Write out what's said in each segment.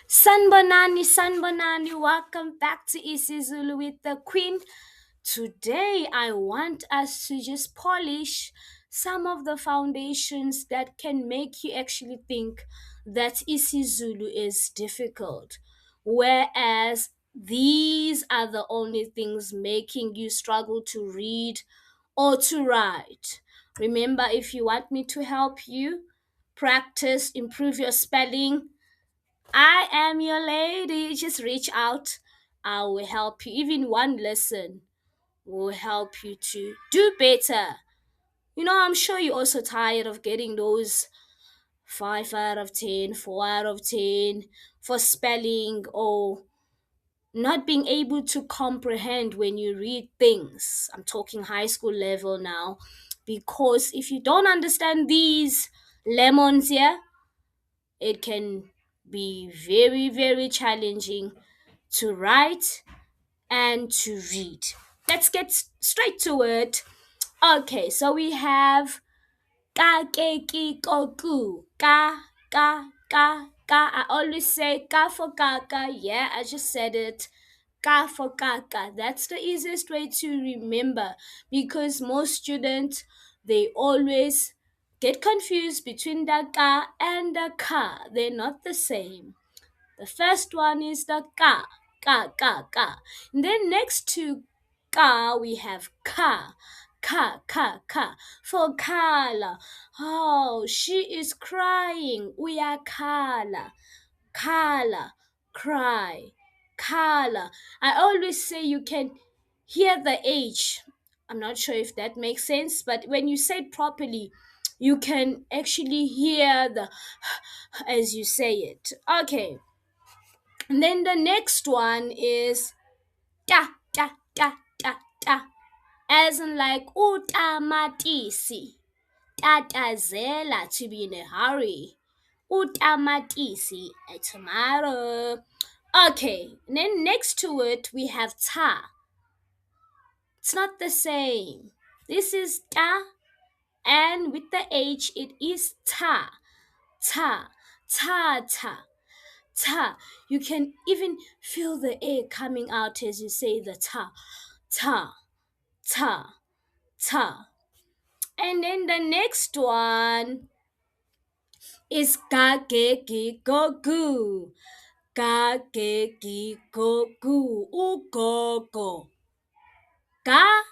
Sanbonani, welcome back to isiZulu with the Queen. Today, I want us to just polish some of the foundations that can make you actually think that isiZulu is difficult, whereas these are the only things making you struggle to read or to write. Remember, if you want me to help you practice, improve your spelling, I am your lady. Just reach out. I will help you. Even one lesson will help you to do better. I'm sure you're also tired of getting those 5 out of 10, 4 out of 10 for spelling or not being able to comprehend when you read things. I'm talking high school level now. Because if you don't understand these lemons here, it can be very, very challenging to write and to read. Let's get straight to it. Okay, so we have ka ke ki koku. Ka. I always say ka for kaka. Yeah, I just said it. Ka for kaka. That's the easiest way to remember because most students they always get confused between the ka and the ka. They're not the same. The first one is the ka. And then next to ka, we have ka. For Kala. Oh, she is crying. Uyakhala. Kala, cry. Kala. I always say you can hear the H. I'm not sure if that makes sense, but when you say it properly, you can actually hear the as you say it. Okay. And then the next one is ta. As in like utamatisi. Tatazela to be in a hurry. Utamatisi, a tomato. Okay, and then next to it we have ta. It's not the same. This is ta, and with the H it is ta. Ta. Ta. Ta. You can even feel the air coming out as you say the ta, ta, ta, ta. And then the next one is ga ge gi go goo. Ga ge gi go goo. Go go. Ga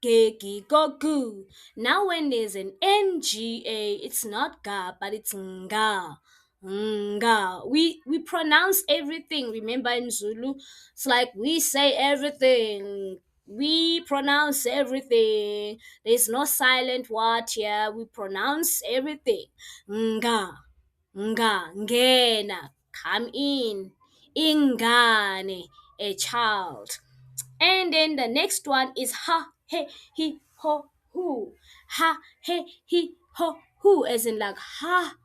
ge gi go goo. Now when there's an nga, it's not ga, but it's nga. Nga. We pronounce everything. Remember in Zulu, it's like we say everything. We pronounce everything. There's no silent word here. We pronounce everything. Nga, ngena, come in. Ingane, a child. And then the next one is ha, he, ho, who. Ha, he, ho, who, as in like ha,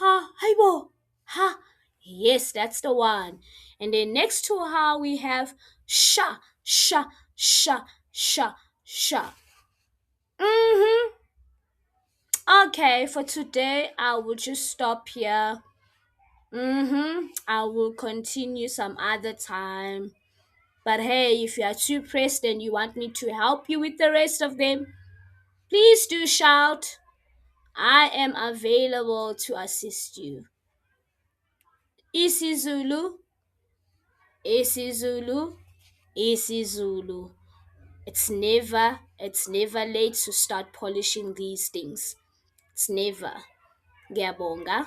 haibo, ha. Yes, that's the one. And then next to ha, we have sha, sha. Mm-hmm. Okay, for today, I will just stop here. I will continue some other time. But hey, if you are too pressed and you want me to help you with the rest of them, please do shout. I am available to assist you. isiZulu, isiZulu, isiZulu. It's never late to start polishing these things. It's never. Ngiyabonga.